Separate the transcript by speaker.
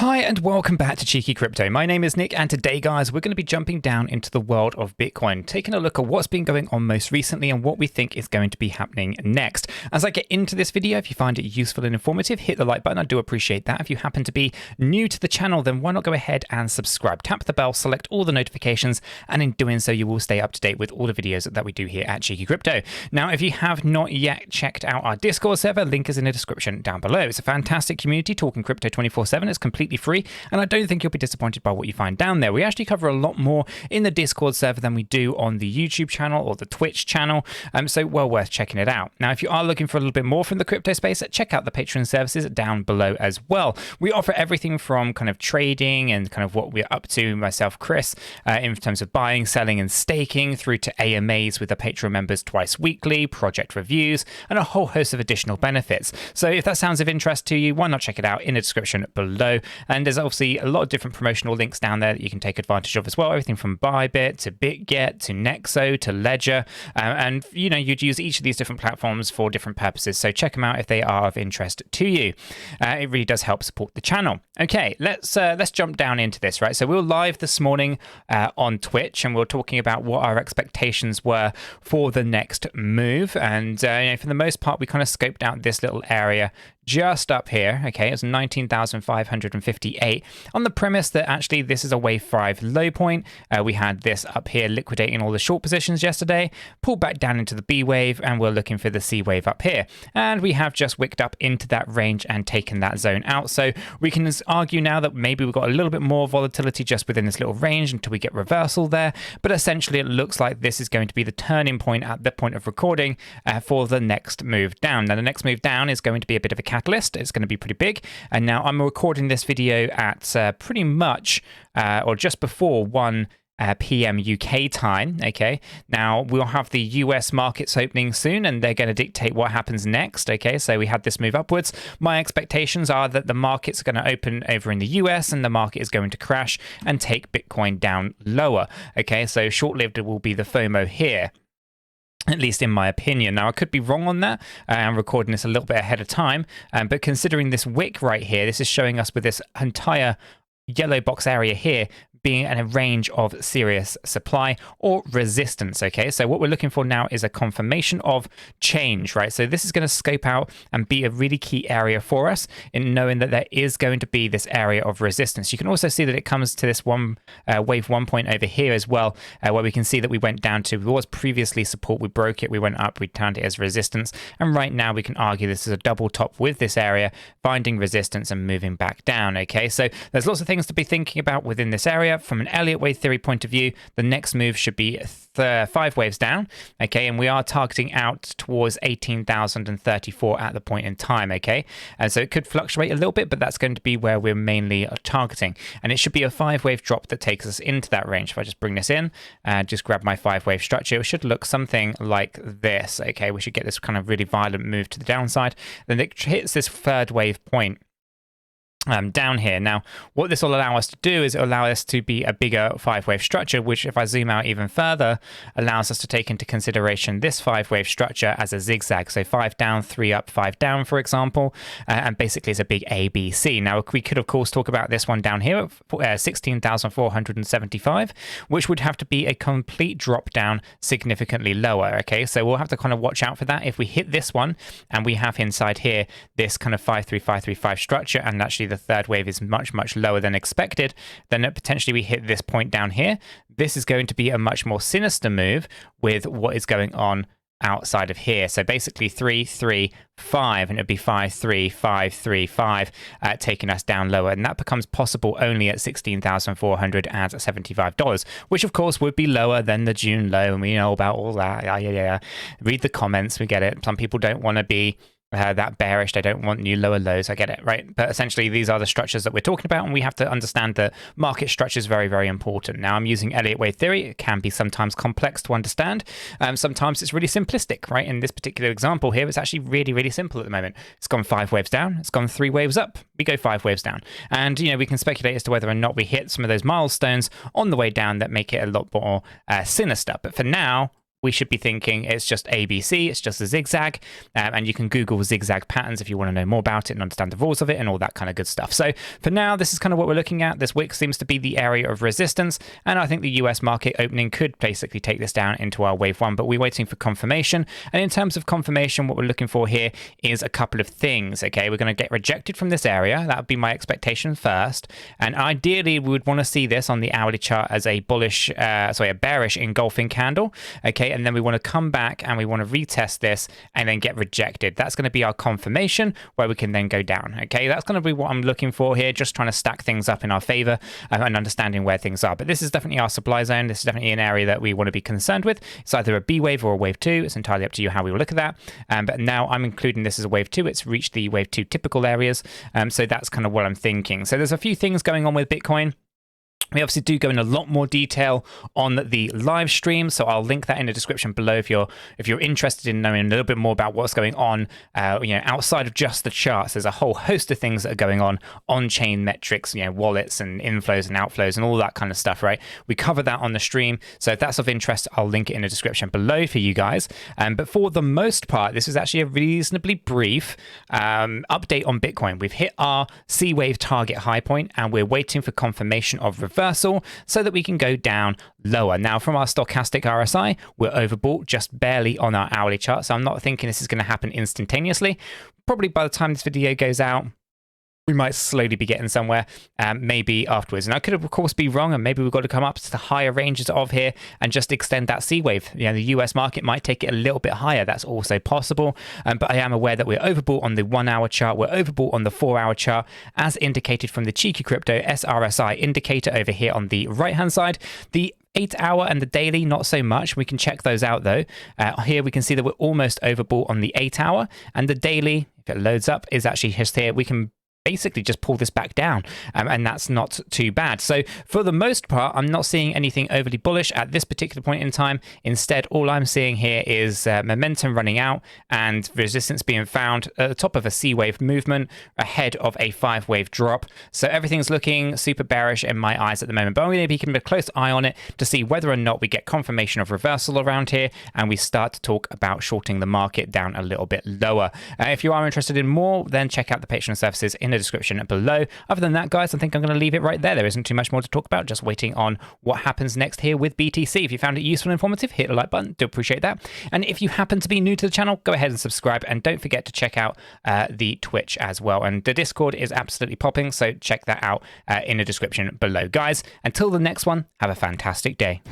Speaker 1: Hi and welcome back to Cheeky Crypto. My name is Nick and today guys we're going to be jumping down into the world of Bitcoin, taking a look at what's been going on most recently and what we think is going to be happening next. As I get into this video, if you find it useful and informative, hit the like button. I do appreciate that. If you happen to be new to the channel, then why not go ahead and subscribe, tap the bell, select all the notifications, and in doing so you will stay up to date with all the videos that we do here at Cheeky Crypto. Now if you have not yet checked out our Discord server, link is in the description down below. It's a fantastic community talking crypto 24/7. It's completely free, and I don't think you'll be disappointed by what you find down there. We actually cover a lot more in the Discord server than we do on the YouTube channel or the Twitch channel, so well worth checking it out. Now, if you are looking for a little bit more from the crypto space, check out the Patreon services down below as well. We offer everything from kind of trading and kind of what we're up to, myself, Chris, in terms of buying, selling, and staking, through to AMAs with the Patreon members twice weekly, project reviews, and a whole host of additional benefits. So if that sounds of interest to you, why not check it out in the description below. And there's obviously a lot of different promotional links down there that you can take advantage of as well. Everything from Bybit to BitGet to Nexo to Ledger. And, you know, you'd use each of these different platforms for different purposes. So check them out if they are of interest to you. It really does help support the channel. Okay, let's jump down into this, right? So we were live this morning on Twitch, and we were talking about what our expectations were for the next move. And you know, for the most part, we kind of scoped out this little area just up here. Okay, it's 19,558 on the premise that actually this is a wave 5 low point. We had this up here liquidating all the short positions yesterday, pulled back down into the B wave, and we're looking for the C wave up here. And we have just wicked up into that range and taken that zone out. So we can argue now that maybe we've got a little bit more volatility just within this little range until we get reversal there. But essentially it looks like this is going to be the turning point at the point of recording for the next move down. Now the next move down is going to be a bit of a catalyst. It's going to be pretty big. And now I'm recording this video at pretty much or just before 1 p.m. UK time. Okay, now we'll have the US markets opening soon, and they're going to dictate what happens next. Okay, so we had this move upwards. My expectations are that the markets are going to open over in the US, and the market is going to crash and take Bitcoin down lower. Okay, so short-lived will be the FOMO here, at least in my opinion. Now, I could be wrong on that. I'm recording this a little bit ahead of time, but considering this wick right here, this is showing us with this entire yellow box area here being in a range of serious supply or resistance. Okay, so what we're looking for now is a confirmation of change, right? So this is going to scope out and be a really key area for us in knowing that there is going to be this area of resistance. You can also see that it comes to this wave 1 point over here as well, where we can see that we went down to what was previously support. We broke it, we went up, we turned it as resistance, and right now we can argue this is a double top with this area finding resistance and moving back down. Okay, so there's lots of things to be thinking about within this area. From an Elliott wave theory point of view, the next move should be 5 waves down. Okay, and we are targeting out towards 18,034 at the point in time. Okay, and so it could fluctuate a little bit, but that's going to be where we're mainly targeting, and it should be a 5-wave drop that takes us into that range. If I just bring this in and just grab my 5-wave structure, it should look something like this. Okay, we should get this kind of really violent move to the downside, then it hits this 3rd wave point down here. Now, what this will allow us to do is allow us to be a bigger 5-wave structure, which, if I zoom out even further, allows us to take into consideration this 5-wave structure as a zigzag. So 5 down, 3 up, 5 down, for example, and basically it's a big ABC. Now, we could, of course, talk about this one down here, 16,475, which would have to be a complete drop down significantly lower. Okay, so we'll have to kind of watch out for that. If we hit this one and we have inside here this kind of 53535 structure, and actually the 3rd wave is much lower than expected, then potentially we hit this point down here. This is going to be a much more sinister move with what is going on outside of here. So basically 3 3 5, and it'd be 5 3 5 3 5, taking us down lower, and that becomes possible only at $16,475, which of course would be lower than the June low, and we know about all that. Yeah. Read the comments, we get it. Some people don't want to be that bearish. They don't want new lower lows. I get it, right? But essentially, these are the structures that we're talking about, and we have to understand that market structure is very, very important. Now, I'm using Elliott wave theory. It can be sometimes complex to understand. Sometimes it's really simplistic, right? In this particular example here, it's actually really, really simple at the moment. It's gone 5 waves down. It's gone 3 waves up. We go 5 waves down. And, you know, we can speculate as to whether or not we hit some of those milestones on the way down that make it a lot more sinister. But for now, we should be thinking it's just ABC, it's just a zigzag, and you can Google zigzag patterns if you want to know more about it and understand the rules of it and all that kind of good stuff. So for now, this is kind of what we're looking at. This wick seems to be the area of resistance, and I think the US market opening could basically take this down into our wave one, but we're waiting for confirmation. And in terms of confirmation, what we're looking for here is a couple of things, okay? We're going to get rejected from this area. That would be my expectation first, and ideally we would want to see this on the hourly chart as a bearish engulfing candle, okay? And then we want to come back and we want to retest this and then get rejected. That's going to be our confirmation where we can then go down, okay? That's going to be what I'm looking for here, just trying to stack things up in our favor and understanding where things are. But this is definitely our supply zone. This is definitely an area that we want to be concerned with. It's either a B wave or a wave two. It's entirely up to you how we will look at that. But now I'm including this as a wave two. It's reached the wave two typical areas. So that's kind of what I'm thinking. So there's a few things going on with Bitcoin. We obviously do go in a lot more detail on the live stream, so I'll link that in the description below if you're interested in knowing a little bit more about what's going on, outside of just the charts. There's a whole host of things that are going on chain metrics, wallets and inflows and outflows and all that kind of stuff, right? We cover that on the stream, so if that's of interest, I'll link it in the description below for you guys. But for the most part, this is actually a reasonably brief update on Bitcoin. We've hit our C wave target high point, and we're waiting for confirmation of reversal so that we can go down lower. Now, from our stochastic RSI, we're overbought just barely on our hourly chart, so I'm not thinking this is going to happen instantaneously. Probably by the time this video goes out, we might slowly be getting somewhere, maybe afterwards. And I could, of course, be wrong, and maybe we've got to come up to the higher ranges of here and just extend that C wave. The US market might take it a little bit higher. That's also possible. But I am aware that we're overbought on the 1 hour chart. We're overbought on the 4 hour chart, as indicated from the Cheeky Crypto SRSI indicator over here on the right-hand side. The 8 hour and the daily, not so much. We can check those out though. Here we can see that we're almost overbought on the 8 hour, and the daily, if it loads up, is actually just here. We can basically just pull this back down, and that's not too bad. So for the most part, I'm not seeing anything overly bullish at this particular point in time. Instead, all I'm seeing here is momentum running out and resistance being found at the top of a C wave movement ahead of a 5 wave drop. So everything's looking super bearish in my eyes at the moment, but I'm going to be keeping a close eye on it to see whether or not we get confirmation of reversal around here and we start to talk about shorting the market down a little bit lower. If you are interested in more, then check out the Patreon services in the description below. Other than that, guys, I think I'm going to leave it right there. There isn't too much more to talk about, just waiting on what happens next here with BTC. If you found it useful and informative, hit the like button. Do appreciate that. And if you happen to be new to the channel, go ahead and subscribe, and don't forget to check out the Twitch as well. And the Discord is absolutely popping, so check that out in the description below. Guys, until the next one, have a fantastic day.